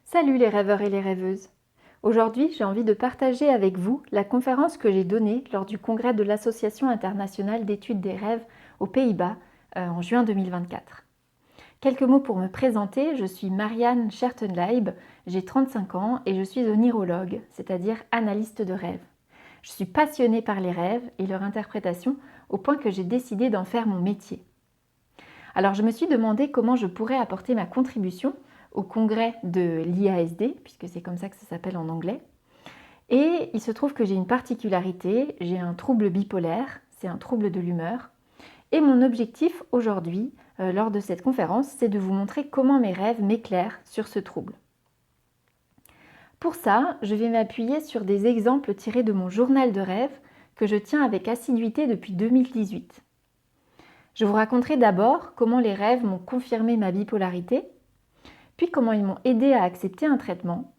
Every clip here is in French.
Salut les rêveurs et les rêveuses! Aujourd'hui, j'ai envie de partager avec vous la conférence que j'ai donnée lors du congrès de l'Association internationale d'études des rêves aux Pays-Bas en juin 2024. Quelques mots pour me présenter, je suis Marianne Schertenleib, j'ai 35 ans et je suis onirologue, c'est-à-dire analyste de rêves. Je suis passionnée par les rêves et leur interprétation au point que j'ai décidé d'en faire mon métier. Alors je me suis demandé comment je pourrais apporter ma contribution au congrès de l'IASD, puisque c'est comme ça que ça s'appelle en anglais. Et il se trouve que j'ai une particularité, j'ai un trouble bipolaire, c'est un trouble de l'humeur. Et mon objectif aujourd'hui, lors de cette conférence, c'est de vous montrer comment mes rêves m'éclairent sur ce trouble. Pour ça, je vais m'appuyer sur des exemples tirés de mon journal de rêve que je tiens avec assiduité depuis 2018. Je vous raconterai d'abord comment les rêves m'ont confirmé ma bipolarité, puis comment ils m'ont aidé à accepter un traitement,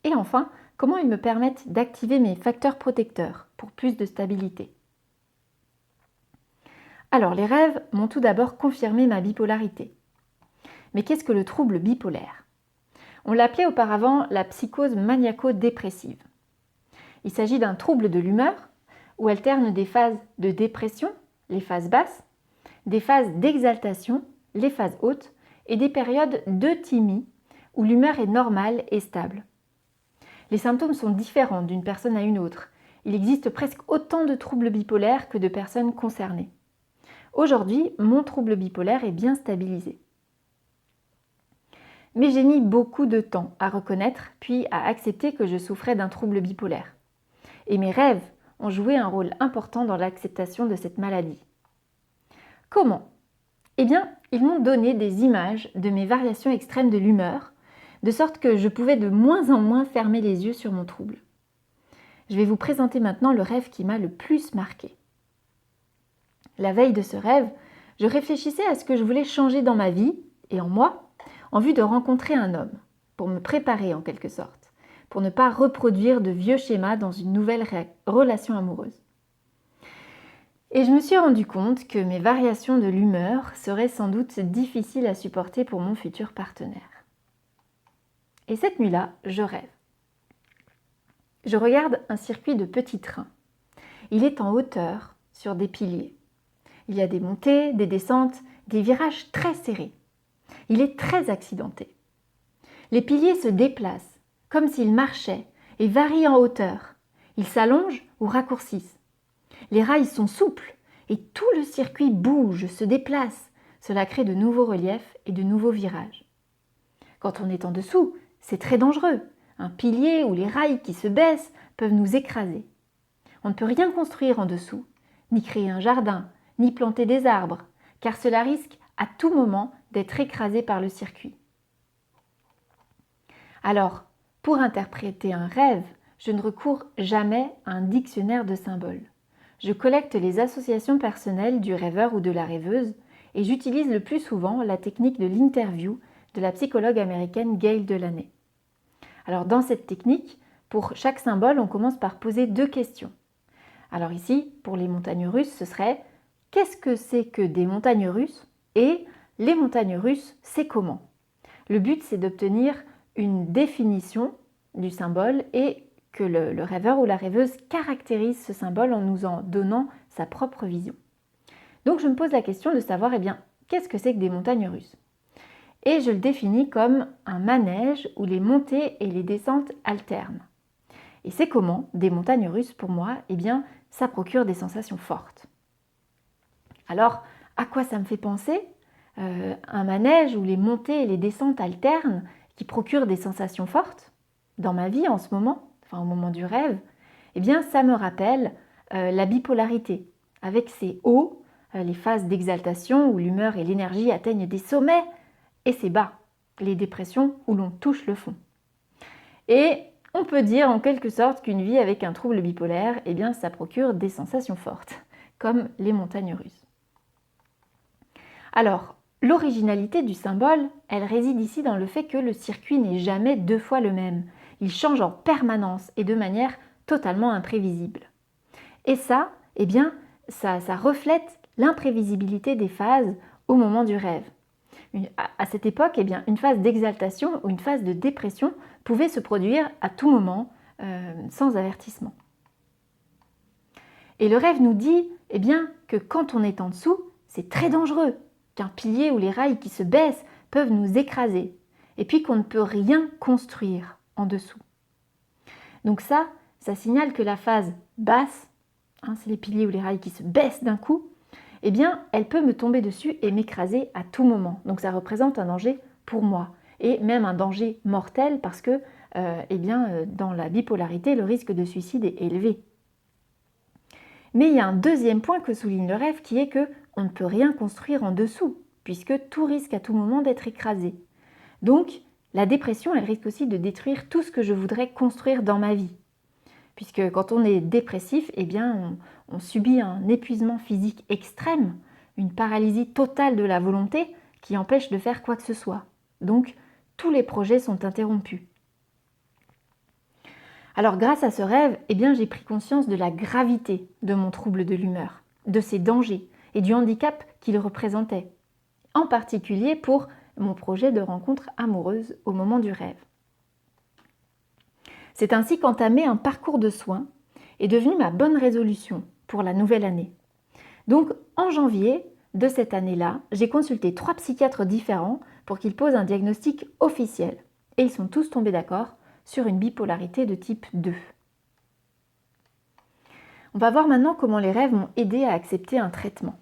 et enfin, comment ils me permettent d'activer mes facteurs protecteurs pour plus de stabilité. Alors, les rêves m'ont tout d'abord confirmé ma bipolarité. Mais qu'est-ce que le trouble bipolaire? On l'appelait auparavant la psychose maniaco-dépressive. Il s'agit d'un trouble de l'humeur où alternent des phases de dépression, les phases basses, des phases d'exaltation, les phases hautes, et des périodes d'euthymie où l'humeur est normale et stable. Les symptômes sont différents d'une personne à une autre. Il existe presque autant de troubles bipolaires que de personnes concernées. Aujourd'hui, mon trouble bipolaire est bien stabilisé. Mais j'ai mis beaucoup de temps à reconnaître puis à accepter que je souffrais d'un trouble bipolaire. Et mes rêves ont joué un rôle important dans l'acceptation de cette maladie. Comment? Eh bien, ils m'ont donné des images de mes variations extrêmes de l'humeur, de sorte que je pouvais de moins en moins fermer les yeux sur mon trouble. Je vais vous présenter maintenant le rêve qui m'a le plus marqué. La veille de ce rêve, je réfléchissais à ce que je voulais changer dans ma vie et en moi, en vue de rencontrer un homme, pour me préparer en quelque sorte, pour ne pas reproduire de vieux schémas dans une nouvelle relation amoureuse. Et je me suis rendu compte que mes variations de l'humeur seraient sans doute difficiles à supporter pour mon futur partenaire. Et cette nuit-là, je rêve. Je regarde un circuit de petits trains. Il est en hauteur, sur des piliers. Il y a des montées, des descentes, des virages très serrés. Il est très accidenté. Les piliers se déplacent, comme s'ils marchaient, et varient en hauteur. Ils s'allongent ou raccourcissent. Les rails sont souples et tout le circuit bouge, se déplace. Cela crée de nouveaux reliefs et de nouveaux virages. Quand on est en dessous, c'est très dangereux. Un pilier ou les rails qui se baissent peuvent nous écraser. On ne peut rien construire en dessous, ni créer un jardin, ni planter des arbres, car cela risque à tout moment d'être écrasé par le circuit. Alors, pour interpréter un rêve, je ne recours jamais à un dictionnaire de symboles. Je collecte les associations personnelles du rêveur ou de la rêveuse et j'utilise le plus souvent la technique de l'interview de la psychologue américaine Gail Delaney. Alors dans cette technique, pour chaque symbole, on commence par poser 2 questions. Alors ici, pour les montagnes russes, ce serait « Qu'est-ce que c'est que des montagnes russes ?» et « Les montagnes russes, c'est comment ?» Le but, c'est d'obtenir une définition du symbole et que le rêveur ou la rêveuse caractérise ce symbole en nous en donnant sa propre vision. Donc je me pose la question de savoir, qu'est-ce que c'est que des montagnes russes? Et je le définis comme un manège où les montées et les descentes alternent. Et c'est comment des montagnes russes pour moi? Ça procure des sensations fortes. Alors, à quoi ça me fait penser? Un manège où les montées et les descentes alternent, qui procurent des sensations fortes dans ma vie en ce moment, au moment du rêve, ça me rappelle la bipolarité, avec ses hauts, les phases d'exaltation où l'humeur et l'énergie atteignent des sommets, et ses bas, les dépressions où l'on touche le fond. Et on peut dire en quelque sorte qu'une vie avec un trouble bipolaire, ça procure des sensations fortes, comme les montagnes russes. Alors, l'originalité du symbole, elle réside ici dans le fait que le circuit n'est jamais 2 fois le même. Il change en permanence et de manière totalement imprévisible. Et ça, ça reflète l'imprévisibilité des phases au moment du rêve. À cette époque, eh bien, une phase d'exaltation ou une phase de dépression pouvait se produire à tout moment, sans avertissement. Et le rêve nous dit eh bien, que quand on est en dessous, c'est très dangereux, qu'un pilier ou les rails qui se baissent peuvent nous écraser, et puis qu'on ne peut rien construire en dessous. Donc ça signale que la phase basse, c'est les piliers ou les rails qui se baissent d'un coup, eh bien, elle peut me tomber dessus et m'écraser à tout moment. Donc ça représente un danger pour moi, et même un danger mortel parce que, dans la bipolarité, le risque de suicide est élevé. Mais il y a un deuxième point que souligne le rêve qui est qu'on ne peut rien construire en dessous, puisque tout risque à tout moment d'être écrasé. Donc, la dépression, elle risque aussi de détruire tout ce que je voudrais construire dans ma vie. Puisque quand on est dépressif, eh bien, on subit un épuisement physique extrême, une paralysie totale de la volonté qui empêche de faire quoi que ce soit. Donc, tous les projets sont interrompus. Alors, grâce à ce rêve, eh bien, j'ai pris conscience de la gravité de mon trouble de l'humeur, de ses dangers et du handicap qu'il représentait, en particulier pour mon projet de rencontre amoureuse au moment du rêve. C'est ainsi qu'entamer un parcours de soins est devenu ma bonne résolution pour la nouvelle année. Donc, en janvier de cette année-là, j'ai consulté 3 psychiatres différents pour qu'ils posent un diagnostic officiel. Et ils sont tous tombés d'accord sur une bipolarité de type 2. On va voir maintenant comment les rêves m'ont aidé à accepter un traitement.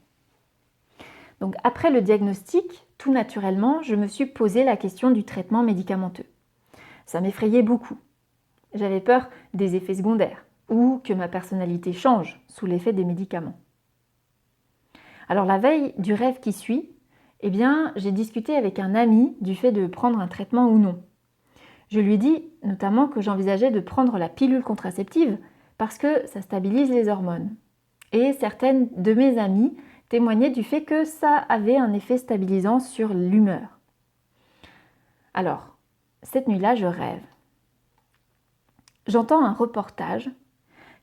Donc, après le diagnostic, tout naturellement, je me suis posé la question du traitement médicamenteux. Ça m'effrayait beaucoup. J'avais peur des effets secondaires ou que ma personnalité change sous l'effet des médicaments. Alors la veille du rêve qui suit, eh bien, j'ai discuté avec un ami du fait de prendre un traitement ou non. Je lui ai dit notamment que j'envisageais de prendre la pilule contraceptive parce que ça stabilise les hormones. Et certaines de mes amies témoignaient du fait que ça avait un effet stabilisant sur l'humeur. Alors, cette nuit-là, je rêve. J'entends un reportage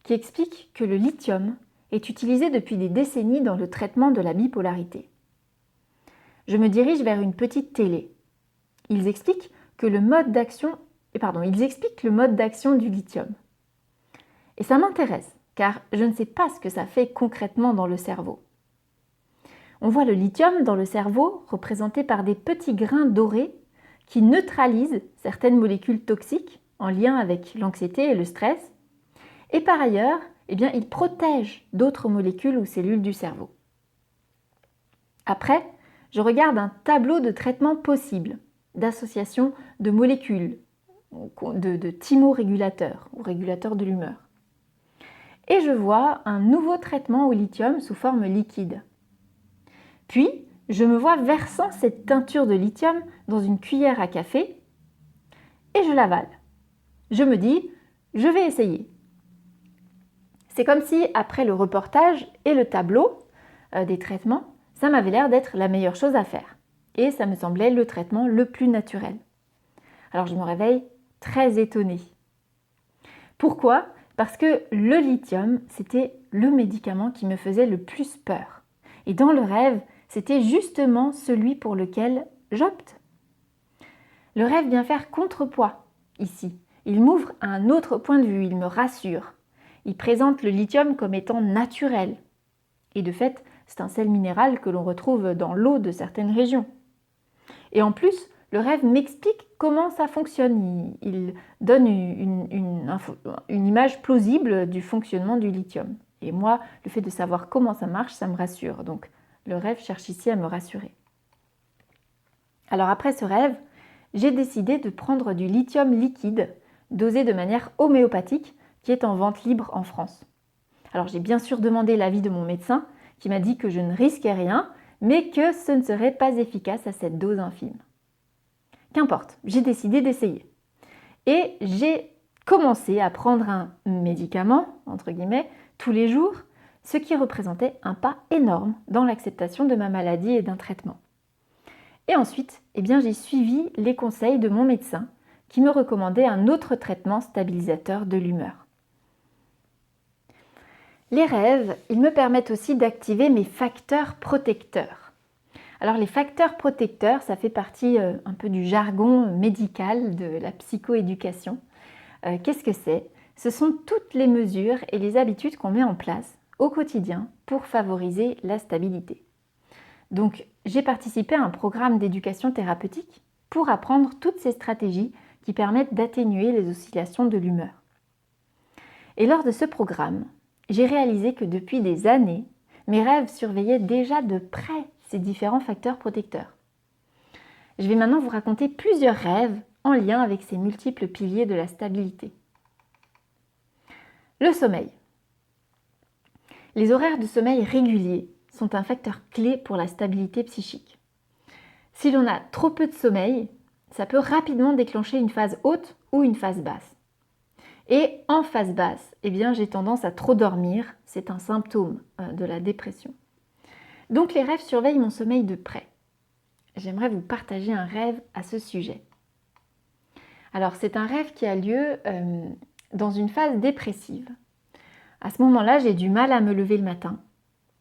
qui explique que le lithium est utilisé depuis des décennies dans le traitement de la bipolarité. Je me dirige vers une petite télé. Ils expliquent le mode d'action du lithium. Et ça m'intéresse, car je ne sais pas ce que ça fait concrètement dans le cerveau. On voit le lithium dans le cerveau représenté par des petits grains dorés qui neutralisent certaines molécules toxiques en lien avec l'anxiété et le stress. Et par ailleurs, il protège d'autres molécules ou cellules du cerveau. Après, je regarde un tableau de traitements possibles, d'association de molécules, de thymorégulateurs ou régulateurs de l'humeur. Et je vois un nouveau traitement au lithium sous forme liquide. Puis, je me vois versant cette teinture de lithium dans une cuillère à café et je l'avale. Je me dis, je vais essayer. C'est comme si, après le reportage et le tableau des traitements, ça m'avait l'air d'être la meilleure chose à faire. Et ça me semblait le traitement le plus naturel. Alors je me réveille très étonnée. Pourquoi ? Parce que le lithium, c'était le médicament qui me faisait le plus peur. Et dans le rêve, c'était justement celui pour lequel j'opte. Le rêve vient faire contrepoids ici. Il m'ouvre à un autre point de vue, il me rassure. Il présente le lithium comme étant naturel. Et de fait, c'est un sel minéral que l'on retrouve dans l'eau de certaines régions. Et en plus, le rêve m'explique comment ça fonctionne. Il donne une image plausible du fonctionnement du lithium. Et moi, le fait de savoir comment ça marche, ça me rassure. Donc, le rêve cherche ici à me rassurer. Alors après ce rêve, j'ai décidé de prendre du lithium liquide, dosé de manière homéopathique, qui est en vente libre en France. Alors j'ai bien sûr demandé l'avis de mon médecin, qui m'a dit que je ne risquais rien, mais que ce ne serait pas efficace à cette dose infime. Qu'importe, j'ai décidé d'essayer. Et j'ai commencé à prendre un médicament, entre guillemets, tous les jours, ce qui représentait un pas énorme dans l'acceptation de ma maladie et d'un traitement. Et ensuite, j'ai suivi les conseils de mon médecin, qui me recommandait un autre traitement stabilisateur de l'humeur. Les rêves, ils me permettent aussi d'activer mes facteurs protecteurs. Alors les facteurs protecteurs, ça fait partie un peu du jargon médical de la psychoéducation. Qu'est-ce que c'est? Ce sont toutes les mesures et les habitudes qu'on met en place au quotidien pour favoriser la stabilité. Donc j'ai participé à un programme d'éducation thérapeutique pour apprendre toutes ces stratégies qui permettent d'atténuer les oscillations de l'humeur. Et lors de ce programme, j'ai réalisé que depuis des années, mes rêves surveillaient déjà de près ces différents facteurs protecteurs. Je vais maintenant vous raconter plusieurs rêves en lien avec ces multiples piliers de la stabilité. Le sommeil. Les horaires de sommeil réguliers sont un facteur clé pour la stabilité psychique. Si l'on a trop peu de sommeil, ça peut rapidement déclencher une phase haute ou une phase basse. Et en phase basse, j'ai tendance à trop dormir, c'est un symptôme de la dépression. Donc les rêves surveillent mon sommeil de près. J'aimerais vous partager un rêve à ce sujet. Alors c'est un rêve qui a lieu dans une phase dépressive. À ce moment-là, j'ai du mal à me lever le matin.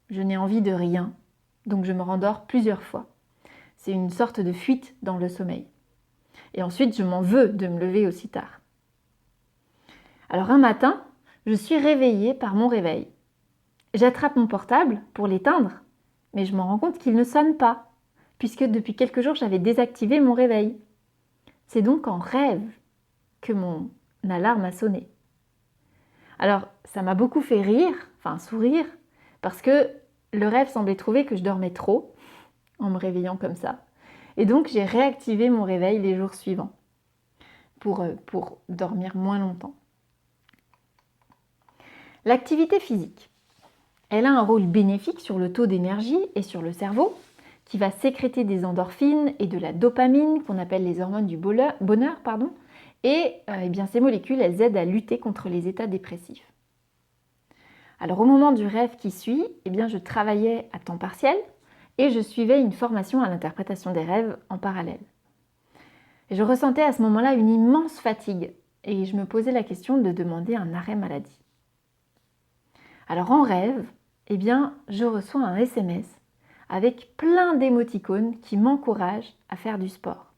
Je n'ai envie de rien, donc je me rendors plusieurs fois. C'est une sorte de fuite dans le sommeil. Et ensuite, je m'en veux de me lever aussi tard. Alors un matin, je suis réveillée par mon réveil. J'attrape mon portable pour l'éteindre, mais je me rends compte qu'il ne sonne pas, puisque depuis quelques jours, j'avais désactivé mon réveil. C'est donc en rêve que mon alarme a sonné. Alors, ça m'a beaucoup fait rire, enfin sourire, parce que le rêve semblait trouver que je dormais trop en me réveillant comme ça. Et donc, j'ai réactivé mon réveil les jours suivants pour dormir moins longtemps. L'activité physique, elle a un rôle bénéfique sur le taux d'énergie et sur le cerveau, qui va sécréter des endorphines et de la dopamine, qu'on appelle les hormones du bonheur, et ces molécules, elles aident à lutter contre les états dépressifs. Alors au moment du rêve qui suit, je travaillais à temps partiel et je suivais une formation à l'interprétation des rêves en parallèle. Et je ressentais à ce moment-là une immense fatigue et je me posais la question de demander un arrêt maladie. Alors en rêve, je reçois un SMS avec plein d'émoticônes qui m'encouragent à faire du sport.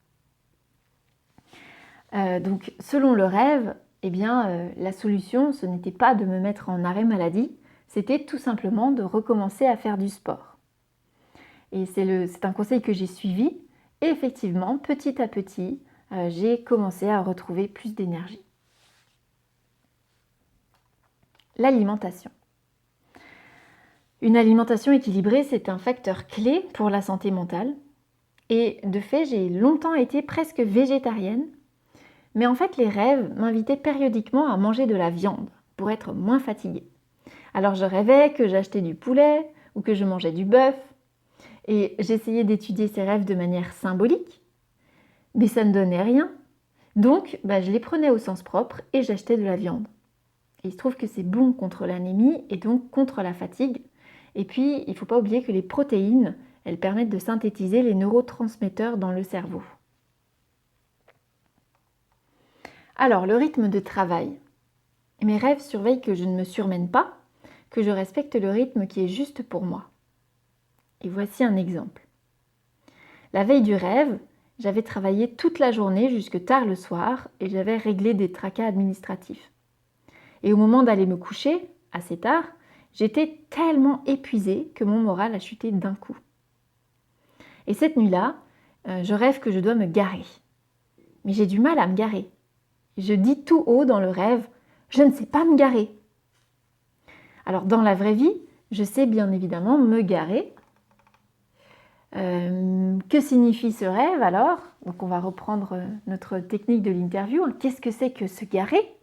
Donc selon le rêve, la solution, ce n'était pas de me mettre en arrêt maladie, c'était tout simplement de recommencer à faire du sport. Et c'est un conseil que j'ai suivi et effectivement, petit à petit, j'ai commencé à retrouver plus d'énergie. L'alimentation. Une alimentation équilibrée, c'est un facteur clé pour la santé mentale. Et de fait, j'ai longtemps été presque végétarienne. Mais en fait, les rêves m'invitaient périodiquement à manger de la viande pour être moins fatiguée. Alors je rêvais que j'achetais du poulet ou que je mangeais du bœuf. Et j'essayais d'étudier ces rêves de manière symbolique. Mais ça ne donnait rien. Donc, je les prenais au sens propre et j'achetais de la viande. Et il se trouve que c'est bon contre l'anémie et donc contre la fatigue. Et puis, il ne faut pas oublier que les protéines, elles permettent de synthétiser les neurotransmetteurs dans le cerveau. Alors, le rythme de travail. Mes rêves surveillent que je ne me surmène pas, que je respecte le rythme qui est juste pour moi. Et voici un exemple. La veille du rêve, j'avais travaillé toute la journée jusque tard le soir et j'avais réglé des tracas administratifs. Et au moment d'aller me coucher, assez tard, j'étais tellement épuisée que mon moral a chuté d'un coup. Et cette nuit-là, je rêve que je dois me garer. Mais j'ai du mal à me garer. Je dis tout haut dans le rêve, je ne sais pas me garer. Alors dans la vraie vie, je sais bien évidemment me garer. Que signifie ce rêve alors? Donc on va reprendre notre technique de l'interview. Qu'est-ce que c'est que se garer?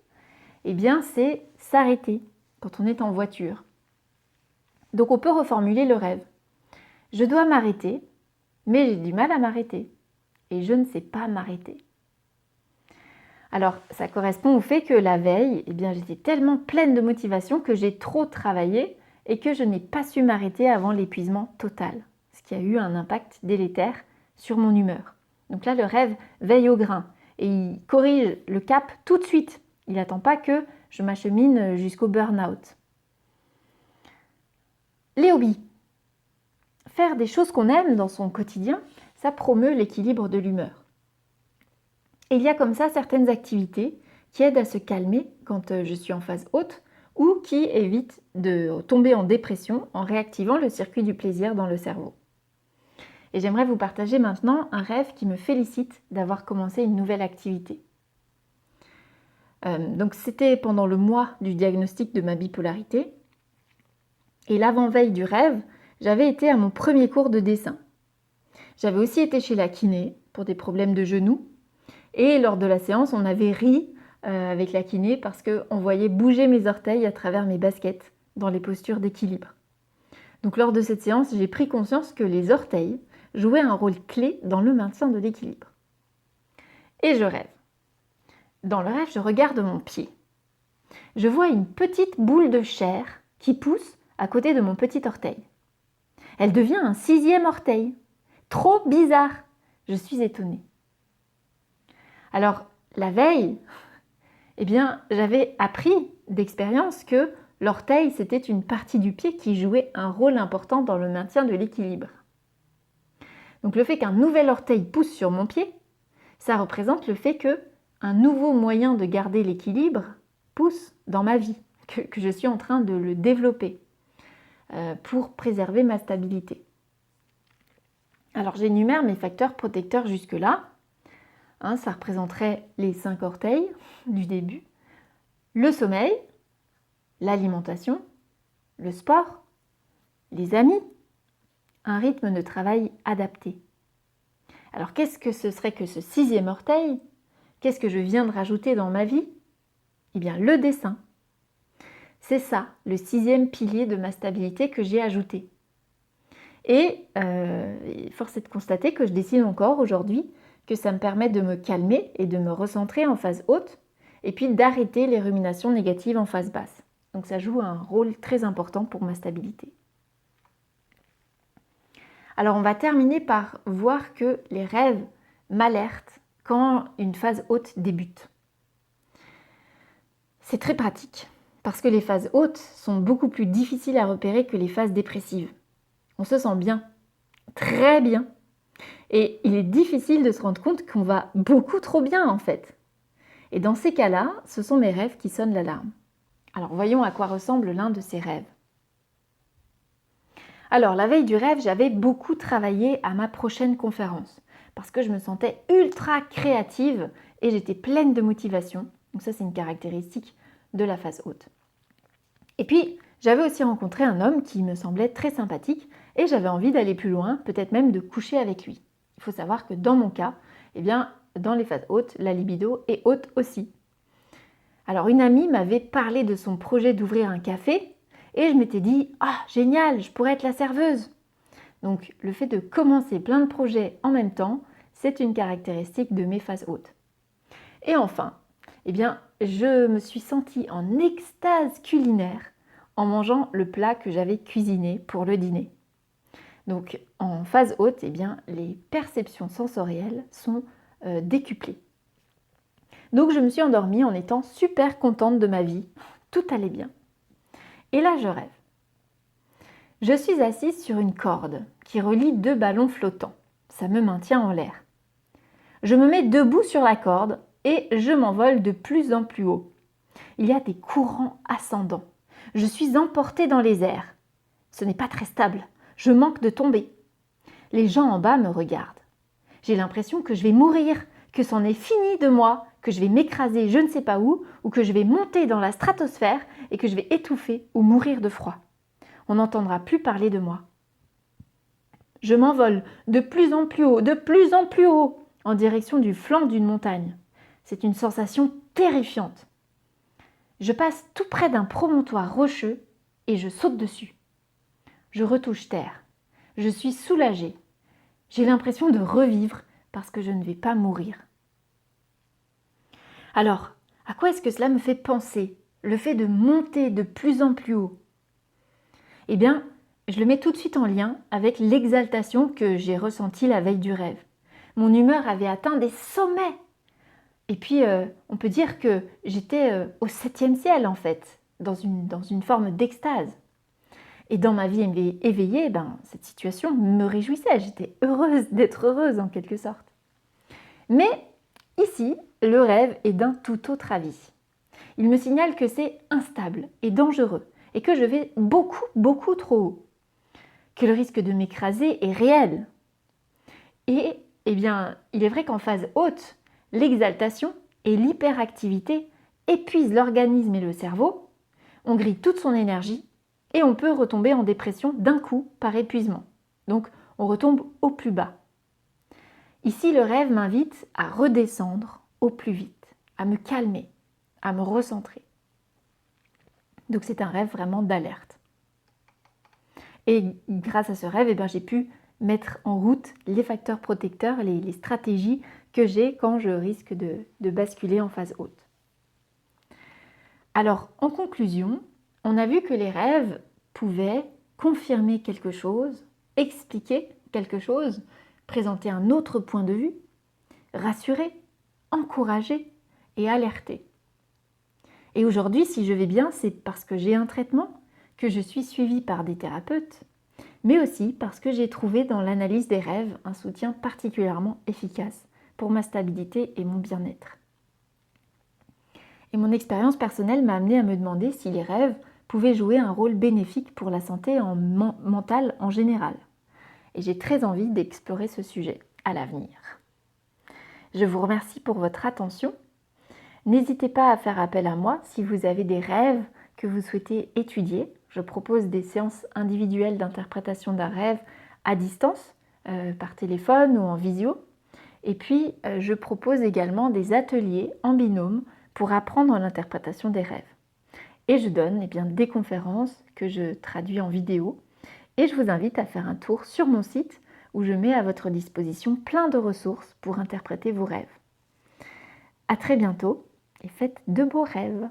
C'est s'arrêter quand on est en voiture. Donc on peut reformuler le rêve. Je dois m'arrêter, mais j'ai du mal à m'arrêter. Et je ne sais pas m'arrêter. Alors ça correspond au fait que la veille, j'étais tellement pleine de motivation que j'ai trop travaillé et que je n'ai pas su m'arrêter avant l'épuisement total. Ce qui a eu un impact délétère sur mon humeur. Donc là, le rêve veille au grain et il corrige le cap tout de suite. Il n'attend pas que je m'achemine jusqu'au burn-out. Les hobbies. faire des choses qu'on aime dans son quotidien, ça promeut l'équilibre de l'humeur. Et il y a comme ça certaines activités qui aident à se calmer quand je suis en phase haute ou qui évitent de tomber en dépression en réactivant le circuit du plaisir dans le cerveau. Et j'aimerais vous partager maintenant un rêve qui me félicite d'avoir commencé une nouvelle activité. Donc c'était pendant le mois du diagnostic de ma bipolarité. Et l'avant-veille du rêve, j'avais été à mon premier cours de dessin. J'avais aussi été chez la kiné pour des problèmes de genoux. Et lors de la séance, on avait ri avec la kiné parce qu'on voyait bouger mes orteils à travers mes baskets dans les postures d'équilibre. Donc lors de cette séance, j'ai pris conscience que les orteils jouaient un rôle clé dans le maintien de l'équilibre. Et je rêve. Dans le rêve, je regarde mon pied. Je vois une petite boule de chair qui pousse à côté de mon petit orteil. Elle devient un 6e orteil. Trop bizarre! Je suis étonnée. Alors, la veille, j'avais appris d'expérience que l'orteil, c'était une partie du pied qui jouait un rôle important dans le maintien de l'équilibre. Donc le fait qu'un nouvel orteil pousse sur mon pied, ça représente le fait qu'un nouveau moyen de garder l'équilibre pousse dans ma vie, que je suis en train de le développer pour préserver ma stabilité. Alors j'énumère mes facteurs protecteurs jusque-là. Ça représenterait les 5 orteils du début, le sommeil, l'alimentation, le sport, les amis, un rythme de travail adapté. Alors qu'est-ce que ce serait que ce 6e orteil? Qu'est-ce que je viens de rajouter dans ma vie? Eh bien le dessin. C'est ça, le 6e pilier de ma stabilité que j'ai ajouté. Et force est de constater que je décide encore aujourd'hui que ça me permet de me calmer et de me recentrer en phase haute et puis d'arrêter les ruminations négatives en phase basse. Donc ça joue un rôle très important pour ma stabilité. Alors on va terminer par voir que les rêves m'alertent quand une phase haute débute. C'est très pratique parce que les phases hautes sont beaucoup plus difficiles à repérer que les phases dépressives. On se sent bien, très bien. Et il est difficile de se rendre compte qu'on va beaucoup trop bien en fait. Et dans ces cas-là, ce sont mes rêves qui sonnent l'alarme. Alors voyons à quoi ressemble l'un de ces rêves. Alors la veille du rêve, j'avais beaucoup travaillé à ma prochaine conférence parce que je me sentais ultra créative et j'étais pleine de motivation. Donc ça c'est une caractéristique de la phase haute. Et puis j'avais aussi rencontré un homme qui me semblait très sympathique et j'avais envie d'aller plus loin, peut-être même de coucher avec lui. Il faut savoir que dans mon cas, dans les phases hautes, la libido est haute aussi. Alors une amie m'avait parlé de son projet d'ouvrir un café et je m'étais dit « Ah, génial, je pourrais être la serveuse !» Donc le fait de commencer plein de projets en même temps, c'est une caractéristique de mes phases hautes. Et enfin, je me suis sentie en extase culinaire en mangeant le plat que j'avais cuisiné pour le dîner. Donc en phase haute, les perceptions sensorielles sont décuplées. Donc je me suis endormie en étant super contente de ma vie, tout allait bien. Et là je rêve. Je suis assise sur une corde qui relie 2 ballons flottants. Ça me maintient en l'air. Je me mets debout sur la corde et je m'envole de plus en plus haut. Il y a des courants ascendants. Je suis emportée dans les airs. Ce n'est pas très stable. Je manque de tomber. Les gens en bas me regardent. J'ai l'impression que je vais mourir, que c'en est fini de moi, que je vais m'écraser je ne sais pas où, ou que je vais monter dans la stratosphère et que je vais étouffer ou mourir de froid. On n'entendra plus parler de moi. Je m'envole de plus en plus haut, en direction du flanc d'une montagne. C'est une sensation terrifiante. Je passe tout près d'un promontoire rocheux et je saute dessus. Je retouche terre. Je suis soulagée. J'ai l'impression de revivre parce que je ne vais pas mourir. Alors, à quoi est-ce que cela me fait penser, le fait de monter de plus en plus haut? Je le mets tout de suite en lien avec l'exaltation que j'ai ressentie la veille du rêve. Mon humeur avait atteint des sommets. Et puis, on peut dire que j'étais au 7e ciel en fait, dans une forme d'extase. Et dans ma vie éveillée, cette situation me réjouissait. J'étais heureuse d'être heureuse en quelque sorte. Mais ici, le rêve est d'un tout autre avis. Il me signale que c'est instable et dangereux et que je vais beaucoup, beaucoup trop haut. Que le risque de m'écraser est réel. Et, il est vrai qu'en phase haute, l'exaltation et l'hyperactivité épuisent l'organisme et le cerveau, on grille toute son énergie et on peut retomber en dépression d'un coup par épuisement. Donc, on retombe au plus bas. Ici, le rêve m'invite à redescendre au plus vite, à me calmer, à me recentrer. Donc, c'est un rêve vraiment d'alerte. Et grâce à ce rêve, j'ai pu mettre en route les facteurs protecteurs, les stratégies que j'ai quand je risque de basculer en phase haute. Alors, en conclusion, on a vu que les rêves pouvaient confirmer quelque chose, expliquer quelque chose, présenter un autre point de vue, rassurer, encourager et alerter. Et aujourd'hui, si je vais bien, c'est parce que j'ai un traitement, que je suis suivie par des thérapeutes, mais aussi parce que j'ai trouvé dans l'analyse des rêves un soutien particulièrement efficace pour ma stabilité et mon bien-être. Et mon expérience personnelle m'a amenée à me demander si les rêves pouvaient jouer un rôle bénéfique pour la santé mentale en général. Et j'ai très envie d'explorer ce sujet à l'avenir. Je vous remercie pour votre attention. N'hésitez pas à faire appel à moi si vous avez des rêves que vous souhaitez étudier. Je propose des séances individuelles d'interprétation d'un rêve à distance, par téléphone ou en visio. Et puis, je propose également des ateliers en binôme pour apprendre l'interprétation des rêves. Et je donne des conférences que je traduis en vidéo. Et je vous invite à faire un tour sur mon site où je mets à votre disposition plein de ressources pour interpréter vos rêves. À très bientôt et faites de beaux rêves!